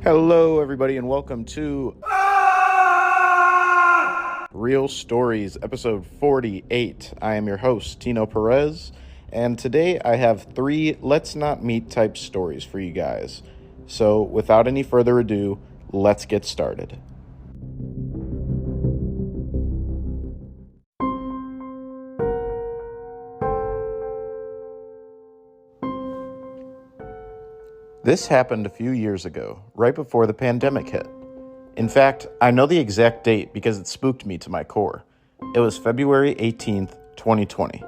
Hello, everybody, and welcome to Real Stories, episode 48. I am your host, Tino Perez, and today I have 3 let's not meet type stories for you guys. So, without any further ado, let's get started. This happened a few years ago, right before the pandemic hit. In fact, I know the exact date because it spooked me to my core. It was February 18th, 2020.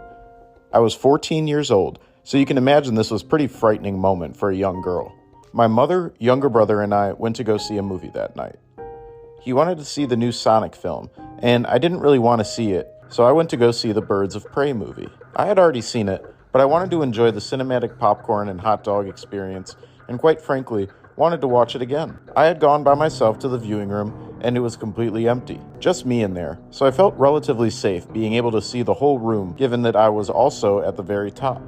I was 14 years old, so you can imagine this was a pretty frightening moment for a young girl. My mother, younger brother, and I went to go see a movie that night. He wanted to see the new Sonic film, and I didn't really want to see it, so I went to go see the Birds of Prey movie. I had already seen it, but I wanted to enjoy the cinematic popcorn and hot dog experience, and quite frankly, wanted to watch it again. I had gone by myself to the viewing room, and it was completely empty. Just me in there, so I felt relatively safe being able to see the whole room, given that I was also at the very top.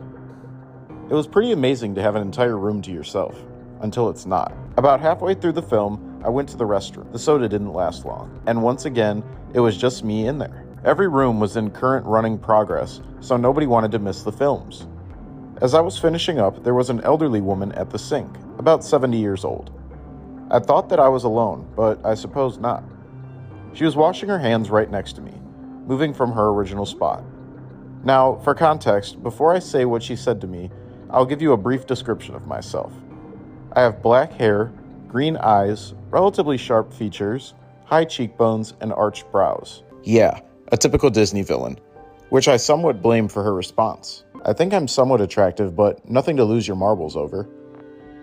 It was pretty amazing to have an entire room to yourself, until it's not. About halfway through the film, I went to the restroom. The soda didn't last long, and once again, it was just me in there. Every room was in current running progress, so nobody wanted to miss the films. As I was finishing up, there was an elderly woman at the sink, about 70 years old. I thought that I was alone, but I suppose not. She was washing her hands right next to me, moving from her original spot. Now, for context, before I say what she said to me, I'll give you a brief description of myself. I have black hair, green eyes, relatively sharp features, high cheekbones, and arched brows. Yeah, a typical Disney villain, which I somewhat blame for her response. I think I'm somewhat attractive, but nothing to lose your marbles over.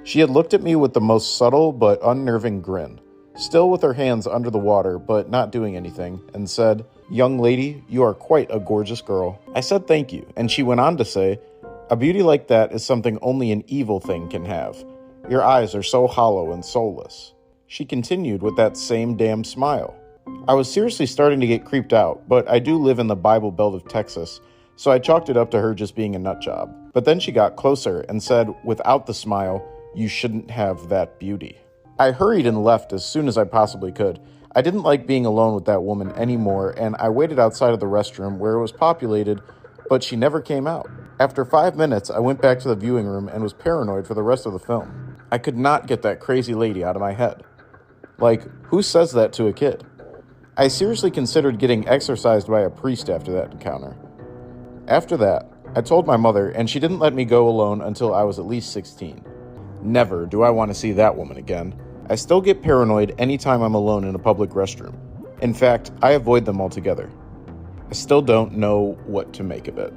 She had looked at me with the most subtle but unnerving grin, still with her hands under the water but not doing anything, and said, "Young lady, you are quite a gorgeous girl." I said thank you, and she went on to say, "A beauty like that is something only an evil thing can have. Your eyes are so hollow and soulless." She continued with that same damn smile. I was seriously starting to get creeped out, but I do live in the Bible Belt of Texas, so I chalked it up to her just being a nut job. But then she got closer and said, without the smile, "You shouldn't have that beauty." I hurried and left as soon as I possibly could. I didn't like being alone with that woman anymore, and I waited outside of the restroom where it was populated, but she never came out. After 5 minutes, I went back to the viewing room and was paranoid for the rest of the film. I could not get that crazy lady out of my head. Like, who says that to a kid? I seriously considered getting exorcised by a priest after that encounter. After that, I told my mother, and she didn't let me go alone until I was at least 16. Never do I want to see that woman again. I still get paranoid anytime I'm alone in a public restroom. In fact, I avoid them altogether. I still don't know what to make of it.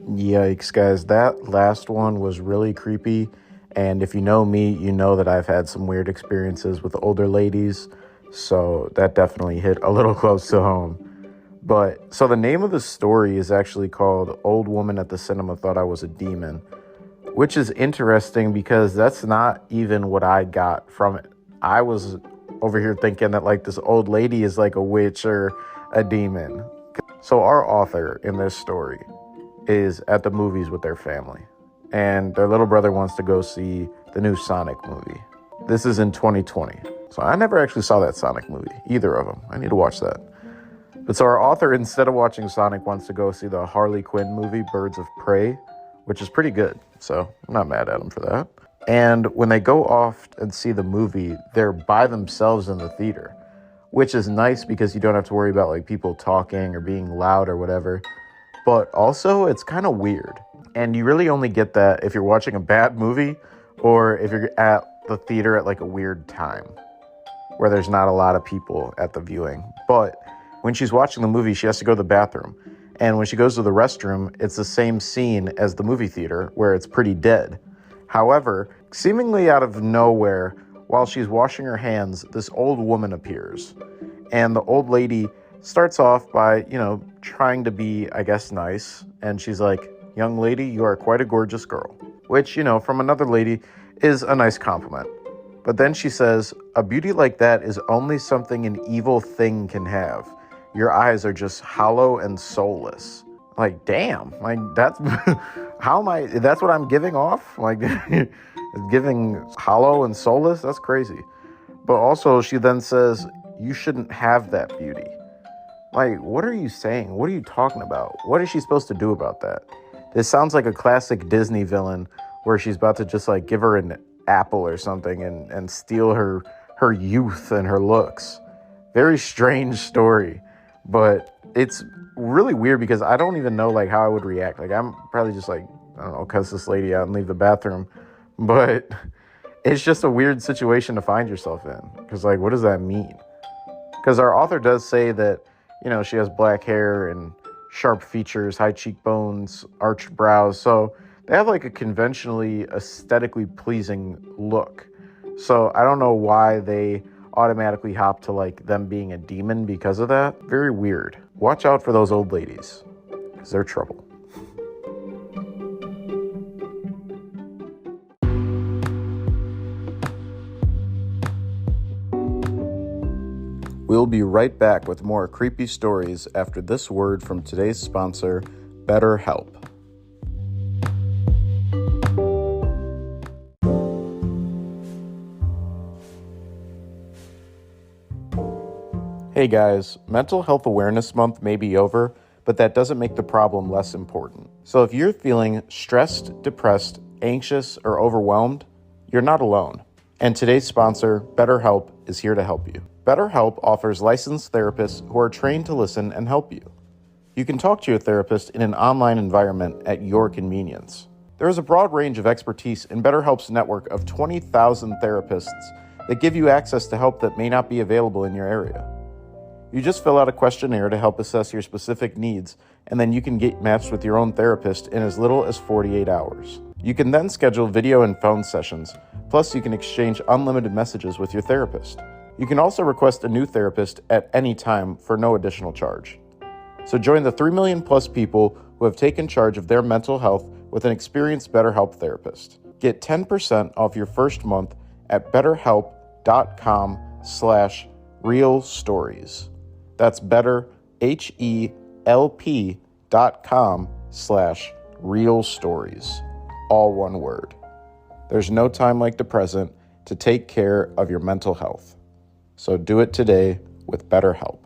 Yikes, guys, that last one was really creepy. And if you know me, you know that I've had some weird experiences with older ladies, so that definitely hit a little close to home. But, so the name of the story is actually called Old Woman at the Cinema Thought I Was a Demon, which is interesting because that's not even what I got from it. I was over here thinking that like this old lady is like a witch or a demon. So our author in this story is at the movies with their family, and their little brother wants to go see the new Sonic movie. This is in 2020. So I never actually saw that Sonic movie, either of them. I need to watch that. But so our author, instead of watching Sonic, wants to go see the Harley Quinn movie, Birds of Prey, which is pretty good. So I'm not mad at him for that. And when they go off and see the movie, they're by themselves in the theater, which is nice because you don't have to worry about like people talking or being loud or whatever. But also, it's kind of weird. And you really only get that if you're watching a bad movie or if you're at the theater at like a weird time where there's not a lot of people at the viewing. But when she's watching the movie, she has to go to the bathroom. And when she goes to the restroom, it's the same scene as the movie theater where it's pretty dead. However, seemingly out of nowhere, while she's washing her hands, this old woman appears. And the old lady starts off by, trying to be, I guess, nice. And she's like, "Young lady, you are quite a gorgeous girl." Which, from another lady is a nice compliment. But then she says, "A beauty like that is only something an evil thing can have. your eyes are just hollow and soulless. Like, damn, like that's that's what I'm giving off? Like, giving hollow and soulless? That's crazy. But also, she then says, you shouldn't have that beauty. Like, what are you saying? What are you talking about? What is she supposed to do about that? This sounds like a classic Disney villain where she's about to just like give her an apple or something and steal her youth and her looks. Very strange story, but it's really weird because I don't even know like how I would react. Like, I'm probably just like, I don't know, cuss this lady out and leave the bathroom. But it's just a weird situation to find yourself in. Because like, what does that mean? Because our author does say that, she has black hair and sharp features, high cheekbones, arched brows. So they have like a conventionally aesthetically pleasing look. So I don't know why they automatically hop to like them being a demon because of that. Very weird. Watch out for those old ladies, because they're trouble. We'll be right back with more creepy stories after this word from today's sponsor, BetterHelp. Hey guys, Mental Health Awareness Month may be over, but that doesn't make the problem less important. So if you're feeling stressed, depressed, anxious, or overwhelmed, you're not alone. And today's sponsor, BetterHelp, is here to help you. BetterHelp offers licensed therapists who are trained to listen and help you. You can talk to your therapist in an online environment at your convenience. There is a broad range of expertise in BetterHelp's network of 20,000 therapists that give you access to help that may not be available in your area. You just fill out a questionnaire to help assess your specific needs, and then you can get matched with your own therapist in as little as 48 hours. You can then schedule video and phone sessions, plus you can exchange unlimited messages with your therapist. You can also request a new therapist at any time for no additional charge. So join the 3 million plus people who have taken charge of their mental health with an experienced BetterHelp therapist. Get 10% off your first month at betterhelp.com/realstories. That's betterhelp.com/realstories. All one word. There's no time like the present to take care of your mental health. So do it today with BetterHelp.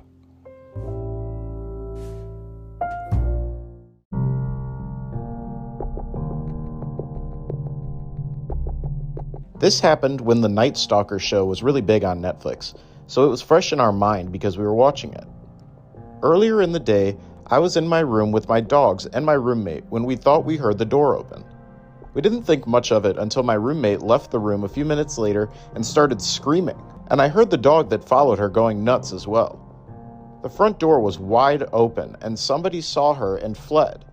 This happened when the Night Stalker show was really big on Netflix, so it was fresh in our mind because we were watching it. Earlier in the day, I was in my room with my dogs and my roommate when we thought we heard the door open. We didn't think much of it until my roommate left the room a few minutes later and started screaming, and I heard the dog that followed her going nuts as well. The front door was wide open, and somebody saw her and fled.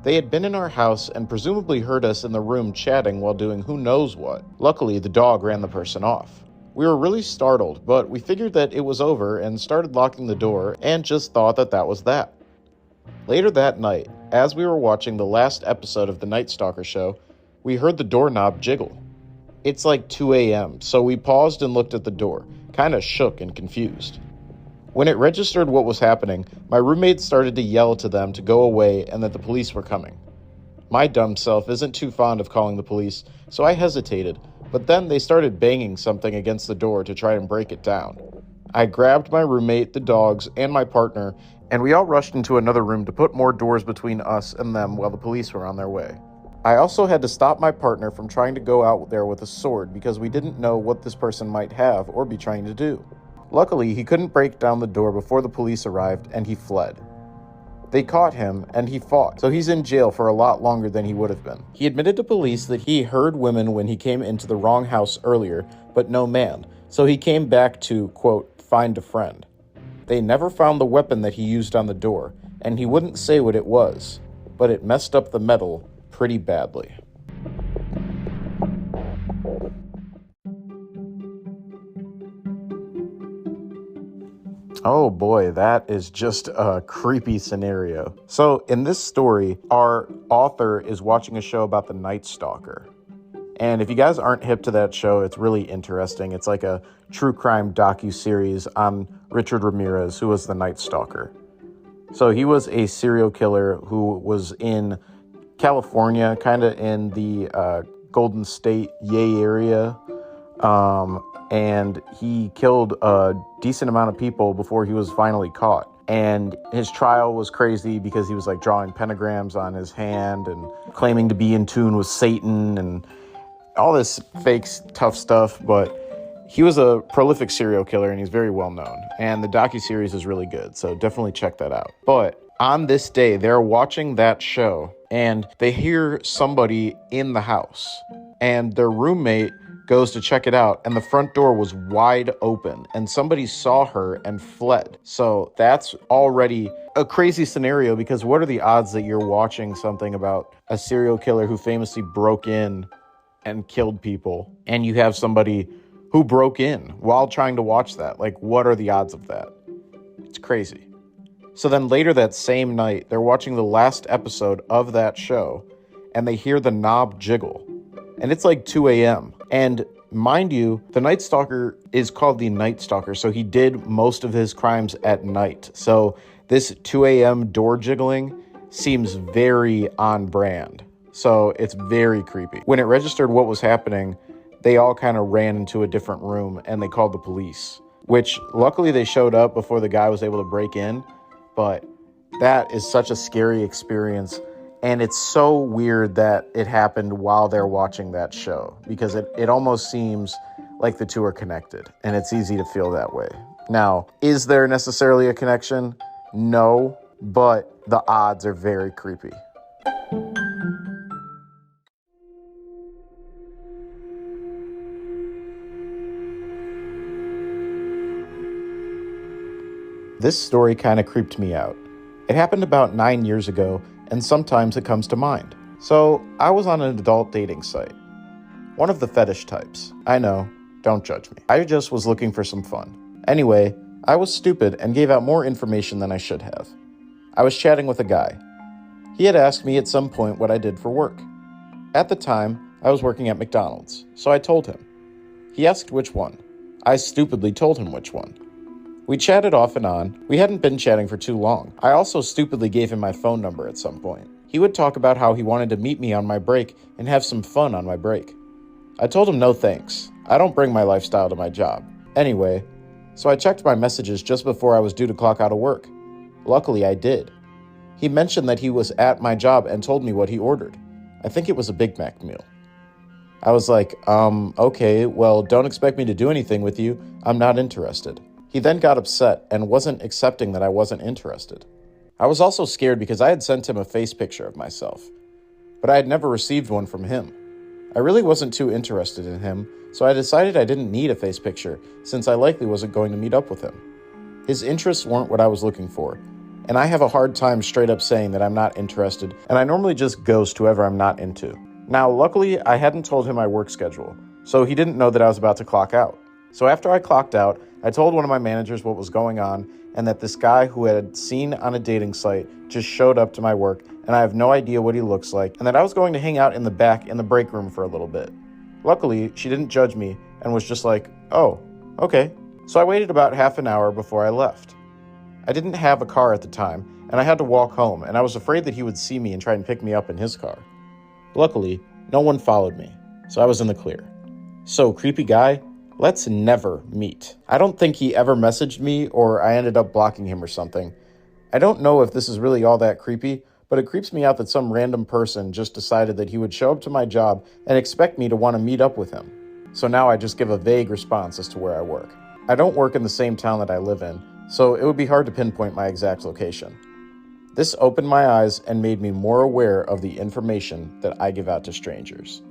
They had been in our house and presumably heard us in the room chatting while doing who knows what. Luckily, the dog ran the person off. We were really startled, but we figured that it was over and started locking the door and just thought that that was that. Later that night, as we were watching the last episode of the Night Stalker show, we heard the doorknob jiggle. It's like 2 a.m., so we paused and looked at the door, kind of shook and confused. When it registered what was happening, my roommate started to yell to them to go away and that the police were coming. My dumb self isn't too fond of calling the police, so I hesitated, but then they started banging something against the door to try and break it down. I grabbed my roommate, the dogs, and my partner, and we all rushed into another room to put more doors between us and them while the police were on their way. I also had to stop my partner from trying to go out there with a sword because we didn't know what this person might have or be trying to do. Luckily, he couldn't break down the door before the police arrived, and he fled. They caught him, and he fought, so he's in jail for a lot longer than he would have been. He admitted to police that he heard women when he came into the wrong house earlier, but no man, so he came back to, quote, find a friend. They never found the weapon that he used on the door, and he wouldn't say what it was, but it messed up the metal pretty badly. Oh boy, that is just a creepy scenario. So in this story, our author is watching a show about the Night Stalker. And if you guys aren't hip to that show, it's really interesting. It's like a true crime docu-series on Richard Ramirez, who was the Night Stalker. So he was a serial killer who was in California, kind of in the Golden State, Yay area. And he killed a decent amount of people before he was finally caught. And his trial was crazy because he was like drawing pentagrams on his hand and claiming to be in tune with Satan and all this fake tough stuff. But he was a prolific serial killer and he's very well known. And the docuseries is really good, so definitely check that out. But on this day, they're watching that show and they hear somebody in the house. And their roommate goes to check it out, and the front door was wide open, and somebody saw her and fled. So that's already a crazy scenario, because what are the odds that you're watching something about a serial killer who famously broke in and killed people, and you have somebody who broke in while trying to watch that? Like, what are the odds of that? It's crazy. So then later that same night, they're watching the last episode of that show, and they hear the knob jiggle. And it's like 2 a.m. And mind you, the Night Stalker is called the Night Stalker, so he did most of his crimes at night. So this 2 a.m. door jiggling seems very on brand. So it's very creepy. When it registered what was happening, they all kind of ran into a different room and they called the police, which luckily they showed up before the guy was able to break in. But that is such a scary experience. And it's so weird that it happened while they're watching that show, because it almost seems like the two are connected, and it's easy to feel that way. Now, is there necessarily a connection? No, but the odds are very creepy. This story kind of creeped me out. It happened about 9 years ago, and sometimes it comes to mind. So I was on an adult dating site. One of the fetish types. I know, don't judge me. I just was looking for some fun. Anyway, I was stupid and gave out more information than I should have. I was chatting with a guy. He had asked me at some point what I did for work. At the time, I was working at McDonald's, so I told him. He asked which one. I stupidly told him which one. We chatted off and on. We hadn't been chatting for too long. I also stupidly gave him my phone number at some point. He would talk about how he wanted to meet me on my break and have some fun on my break. I told him no thanks. I don't bring my lifestyle to my job. Anyway, so I checked my messages just before I was due to clock out of work. Luckily, I did. He mentioned that he was at my job and told me what he ordered. I think it was a Big Mac meal. I was like, okay, well, don't expect me to do anything with you. I'm not interested. He then got upset and wasn't accepting that I wasn't interested. I was also scared because I had sent him a face picture of myself, but I had never received one from him. I really wasn't too interested in him, so I decided I didn't need a face picture since I likely wasn't going to meet up with him. His interests weren't what I was looking for, and I have a hard time straight up saying that I'm not interested, and I normally just ghost whoever I'm not into. Now, luckily, I hadn't told him my work schedule, so he didn't know that I was about to clock out. So after I clocked out, I told one of my managers what was going on and that this guy who I had seen on a dating site just showed up to my work and I have no idea what he looks like, and that I was going to hang out in the back in the break room for a little bit. Luckily, she didn't judge me and was just like, oh, okay. So I waited about half an hour before I left. I didn't have a car at the time and I had to walk home, and I was afraid that he would see me and try and pick me up in his car. Luckily, no one followed me, so I was in the clear. So, creepy guy, let's never meet. I don't think he ever messaged me or I ended up blocking him or something. I don't know if this is really all that creepy, but it creeps me out that some random person just decided that he would show up to my job and expect me to want to meet up with him. So now I just give a vague response as to where I work. I don't work in the same town that I live in, so it would be hard to pinpoint my exact location. This opened my eyes and made me more aware of the information that I give out to strangers.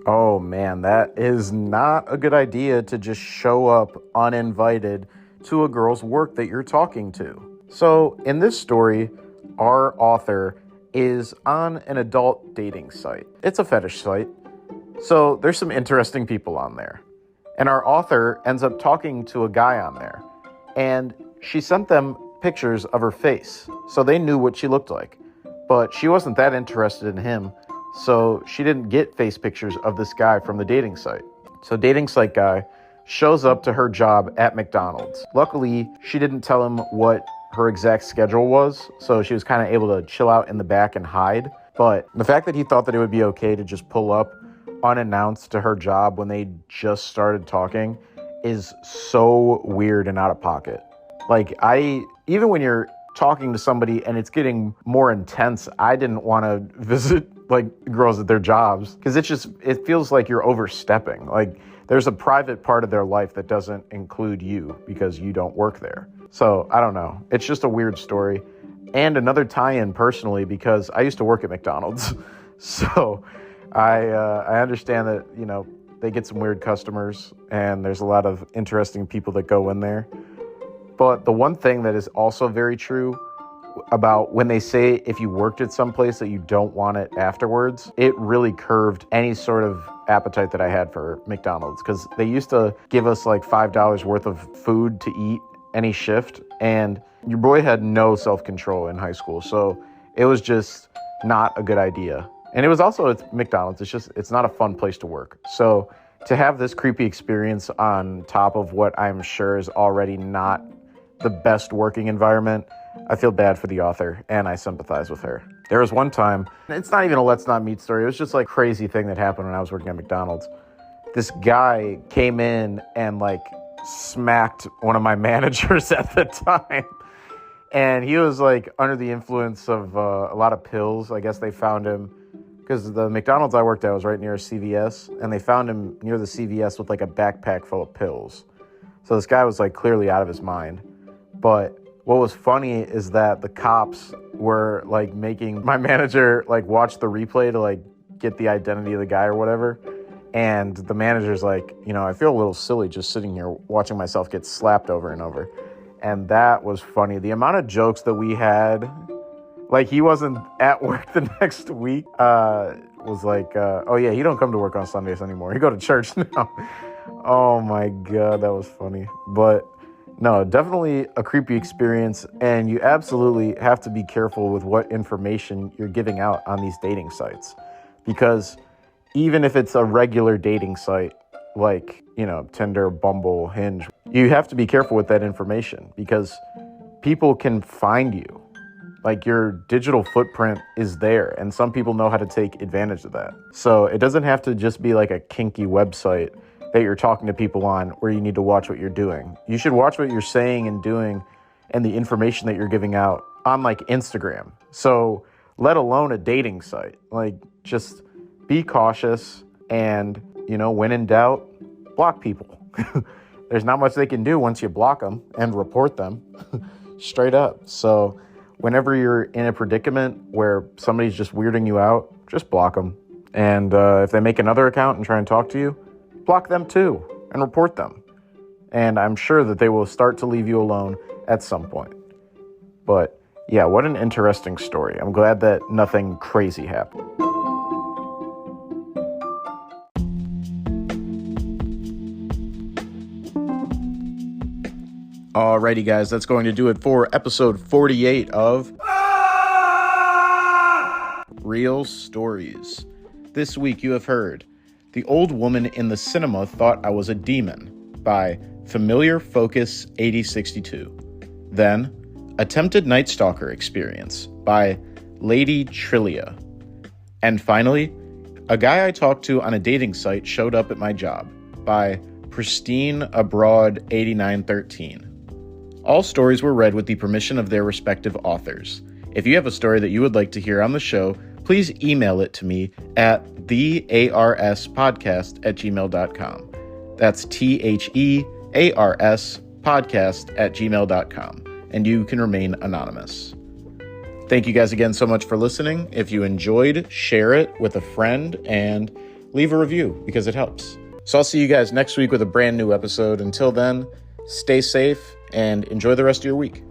Oh man, that is not a good idea to just show up uninvited to a girl's work that you're talking to. So in this story, our author is on an adult dating site. It's a fetish site, so there's some interesting people on there. And our author ends up talking to a guy on there, and she sent them pictures of her face, so they knew what she looked like. But she wasn't that interested in him, so she didn't get face pictures of this guy from the dating site. So dating site guy shows up to her job at McDonald's. Luckily, she didn't tell him what her exact schedule was, so she was kind of able to chill out in the back and hide. But the fact that he thought that it would be okay to just pull up unannounced to her job when they just started talking is so weird and out of pocket. Like, even when you're talking to somebody and it's getting more intense, I didn't want to visit like girls at their jobs because it feels like you're overstepping. Like, there's a private part of their life that doesn't include you because you don't work there. So I don't know. It's just a weird story. And another tie-in personally, because I used to work at McDonald's. So I understand that, you know, they get some weird customers and there's a lot of interesting people that go in there. But the one thing that is also very true about when they say if you worked at some place that you don't want it afterwards, it really curved any sort of appetite that I had for McDonald's, because they used to give us like $5 worth of food to eat any shift, and your boy had no self-control in high school, so it was just not a good idea. And it's McDonald's. It's not a fun place to work. So to have this creepy experience on top of what I'm sure is already not the best working environment, I feel bad for the author and I sympathize with her. There was one time, it's not even a let's not meet story, it was just like crazy thing that happened when I was working at McDonald's. This guy came in and like smacked one of my managers at the time. And he was like under the influence of a lot of pills. I guess they found him because the McDonald's I worked at was right near a CVS, and they found him near the CVS with like a backpack full of pills. So this guy was like clearly out of his mind. But what was funny is that the cops were like making my manager like watch the replay to like get the identity of the guy or whatever. And the manager's like, you know, I feel a little silly just sitting here watching myself get slapped over and over. And that was funny. The amount of jokes that we had, like he wasn't at work the next week, was like, oh yeah, he don't come to work on Sundays anymore. He go to church now. Oh my God, that was funny. But no, definitely a creepy experience. And you absolutely have to be careful with what information you're giving out on these dating sites. Because even if it's a regular dating site, like, you know, Tinder, Bumble, Hinge, you have to be careful with that information because people can find you. Like, your digital footprint is there, and some people know how to take advantage of that. So it doesn't have to just be like a kinky website that you're talking to people on where you need to watch what you're doing. You should watch what you're saying and doing and the information that you're giving out on like Instagram. So let alone a dating site. Like, just be cautious and, you know, when in doubt, block people. There's not much they can do once you block them and report them straight up. So whenever you're in a predicament where somebody's just weirding you out, just block them. And if they make another account and try and talk to you, block them too and report them. And I'm sure that they will start to leave you alone at some point. But yeah, what an interesting story. I'm glad that nothing crazy happened. Alrighty, guys, that's going to do it for episode 48 of Real Stories. This week you have heard The Old Woman in the Cinema Thought I Was a Demon by Familiar Focus 8062. Then, Attempted Night Stalker Experience by Lady Trillia. And finally, A Guy I Talked to on a Dating Site Showed Up at My Job by Pristine Abroad 8913. All stories were read with the permission of their respective authors. If you have a story that you would like to hear on the show, please email it to me at thearspodcast@gmail.com. That's thearspodcast@gmail.com. And you can remain anonymous. Thank you guys again so much for listening. If you enjoyed, share it with a friend and leave a review because it helps. So I'll see you guys next week with a brand new episode. Until then, stay safe and enjoy the rest of your week.